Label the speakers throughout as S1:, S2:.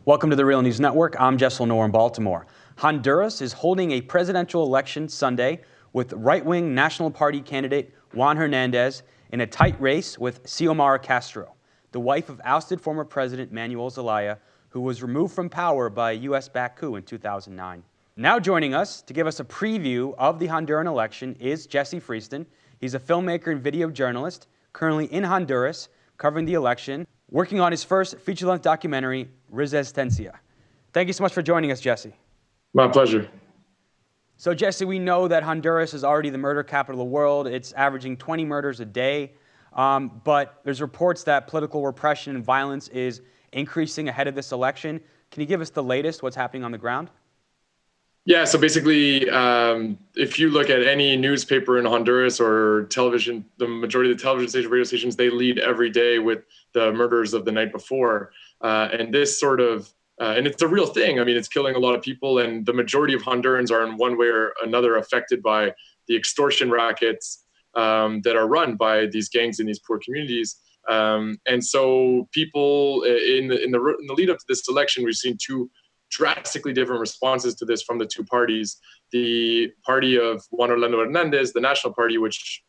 S1: Welcome to the Real News Network. I'm Jess Lenore in Baltimore. Honduras is holding a presidential election Sunday with right-wing National Party candidate Juan Hernandez in a tight race with Xiomara Castro, the wife of ousted former President Manuel Zelaya, who was removed from power by a U.S.-backed coup in 2009. Now joining us to give us a preview of the Honduran election is Jesse Freeston. He's a filmmaker and video journalist, currently in Honduras, covering the election, working on his first feature-length documentary, Resistencia. Thank you so much for joining us, Jesse.
S2: My pleasure.
S1: So, Jesse, we know that Honduras is already the murder capital of the world. It's averaging 20 murders a day. But there's reports that political repression and violence is increasing ahead of this election. Can you give us the latest, what's happening on the ground?
S2: Yeah, so basically, if you look at any newspaper in Honduras or television, the majority of the television stations, radio stations, they lead every day with the murders of the night before. And this sort of, and it's a real thing. I mean, it's killing a lot of people, and the majority of Hondurans are in one way or another affected by the extortion rackets that are run by these gangs in these poor communities. And so people in the lead up to this election, we've seen two drastically different responses to this from the two parties. The party of Juan Orlando Hernandez, the National Party, which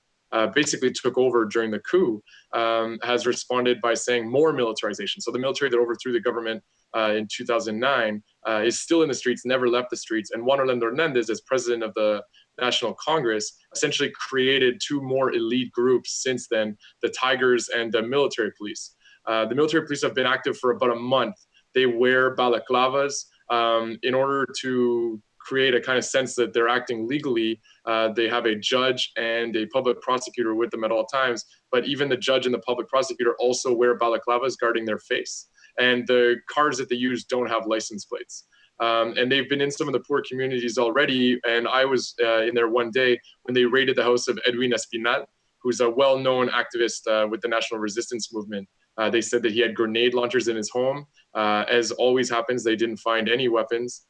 S2: basically took over during the coup, has responded by saying more militarization. So the military that overthrew the government in 2009 is still in the streets, never left the streets. And Juan Orlando Hernandez, as president of the National Congress, essentially created two more elite groups since then, the Tigers and the military police. The military police have been active for about a month. They wear balaclavas in order to create a kind of sense that they're acting legally. They have a judge and a public prosecutor with them at all times, but even the judge and the public prosecutor also wear balaclavas guarding their face. And the cars that they use don't have license plates. And they've been in some of the poor communities already. And I was in there one day when they raided the house of Edwin Espinal, who's a well-known activist with the National Resistance Movement. They said that he had grenade launchers in his home. As always happens, they didn't find any weapons.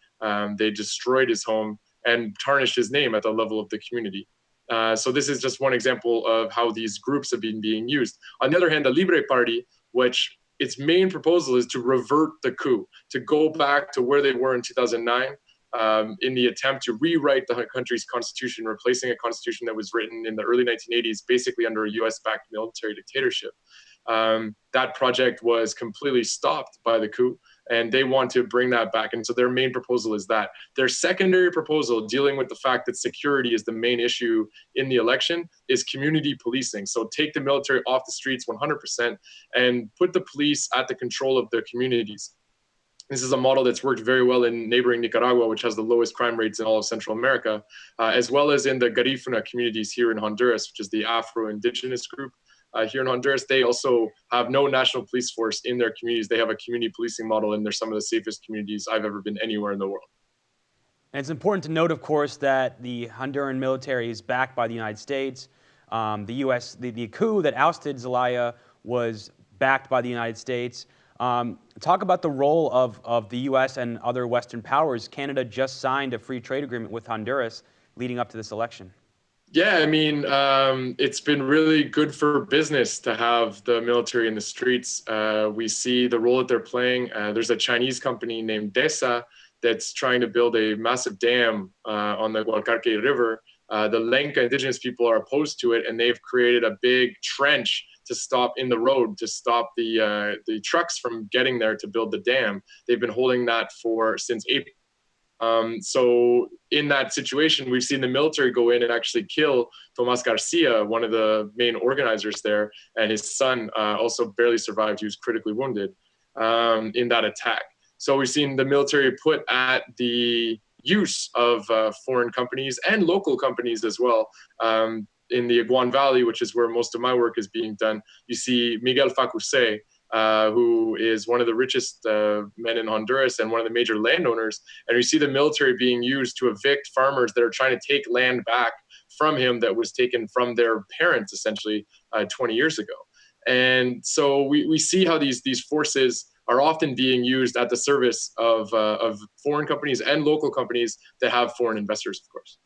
S2: They destroyed his home and tarnished his name at the level of the community. So this is just one example of how these groups have been being used. On the other hand, the Libre Party, which its main proposal is to revert the coup, to go back to where they were in 2009, in the attempt to rewrite the country's constitution, replacing a constitution that was written in the early 1980s, basically under a US-backed military dictatorship. That project was completely stopped by the coup, and they want to bring that back. And so their main proposal is that. Their secondary proposal, dealing with the fact that security is the main issue in the election, is community policing. So take the military off the streets 100% and put the police at the control of the communities. This is a model that's worked very well in neighboring Nicaragua, which has the lowest crime rates in all of Central America, as well as in the Garifuna communities here in Honduras, which is the Afro-Indigenous group. Here in Honduras, they also have no national police force in their communities. They have a community policing model, and they're some of the safest communities I've ever been anywhere in the world.
S1: And it's important to note, of course, that the Honduran military is backed by the United States. The coup that ousted Zelaya was backed by the United States. Talk about the role of the U.S. and other Western powers. Canada just signed a free trade agreement with Honduras leading up to this election.
S2: Yeah, I mean, it's been really good for business to have the military in the streets. We see the role that they're playing. There's a Chinese company named DESA that's trying to build a massive dam on the Gualcarque River. The Lenca indigenous people are opposed to it, and they've created a big trench to stop in the road, to stop the trucks from getting there to build the dam. They've been holding that since April. So in that situation, we've seen the military go in and actually kill Tomas Garcia, one of the main organizers there, and his son also barely survived. He was critically wounded in that attack. So we've seen the military put at the use of foreign companies and local companies as well. In the Iguan Valley, which is where most of my work is being done, you see Miguel Facuse, who is one of the richest men in Honduras and one of the major landowners. And we see the military being used to evict farmers that are trying to take land back from him that was taken from their parents, essentially, 20 years ago. And so we see how these forces are often being used at the service of foreign companies and local companies that have foreign investors, of course.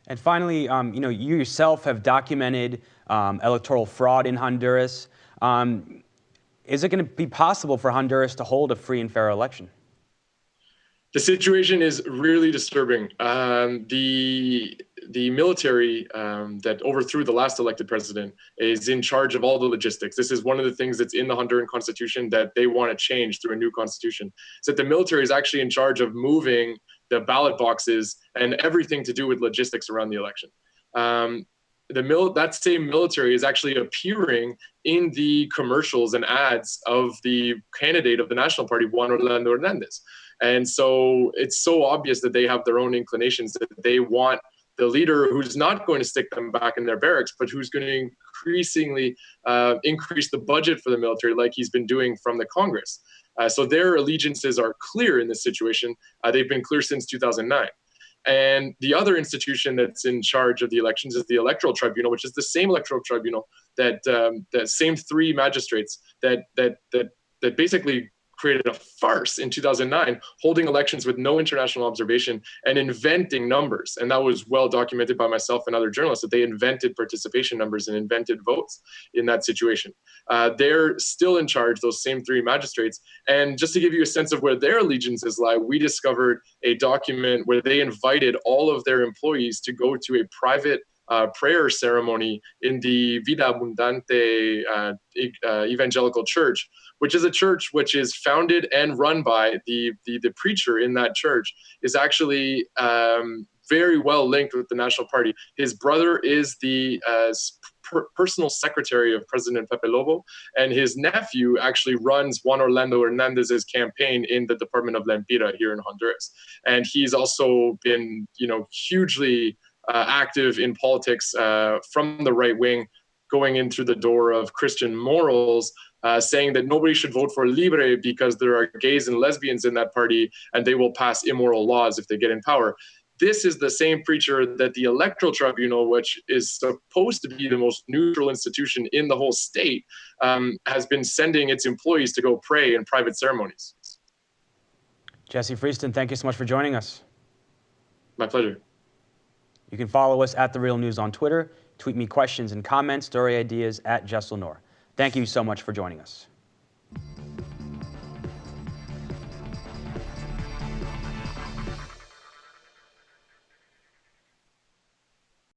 S1: And finally, you yourself have documented electoral fraud in Honduras. Is it going to be possible for Honduras to hold a free and fair election?
S2: The situation is really disturbing. The military that overthrew the last elected president is in charge of all the logistics. This is one of the things that's in the Honduran constitution that they want to change through a new constitution. So that the military is actually in charge of moving the ballot boxes and everything to do with logistics around the election. That same military is actually appearing in the commercials and ads of the candidate of the National Party, Juan Orlando Hernandez. And so it's so obvious that they have their own inclinations, that they want the leader who's not going to stick them back in their barracks, but who's going to increasingly increase the budget for the military like he's been doing from the Congress. So their allegiances are clear in this situation. They've been clear since 2009. And the other institution that's in charge of the elections is the Electoral Tribunal, which is the same Electoral Tribunal that same three magistrates that basically created a farce in 2009, holding elections with no international observation and inventing numbers. And that was well documented by myself and other journalists, that they invented participation numbers and invented votes in that situation. They're still in charge, those same three magistrates. And just to give you a sense of where their allegiances lie, we discovered a document where they invited all of their employees to go to a private prayer ceremony in the Vida Abundante Evangelical Church, which is a church which is founded and run by the preacher in that church is actually very well linked with the National Party. His brother is the personal secretary of President Pepe Lobo, and his nephew actually runs Juan Orlando Hernandez's campaign in the Department of Lempira here in Honduras. And he's also been, hugely active in politics from the right wing, going in through the door of Christian morals, saying that nobody should vote for Libre because there are gays and lesbians in that party and they will pass immoral laws if they get in power. This is the same preacher that the Electoral Tribunal, which is supposed to be the most neutral institution in the whole state, has been sending its employees to go pray in private ceremonies.
S1: Jesse Freeston, thank you so much for joining us.
S2: My pleasure.
S1: You can follow us at The Real News on Twitter. Tweet me questions and comments, story ideas at Jessel Noor. Thank you so much for joining us.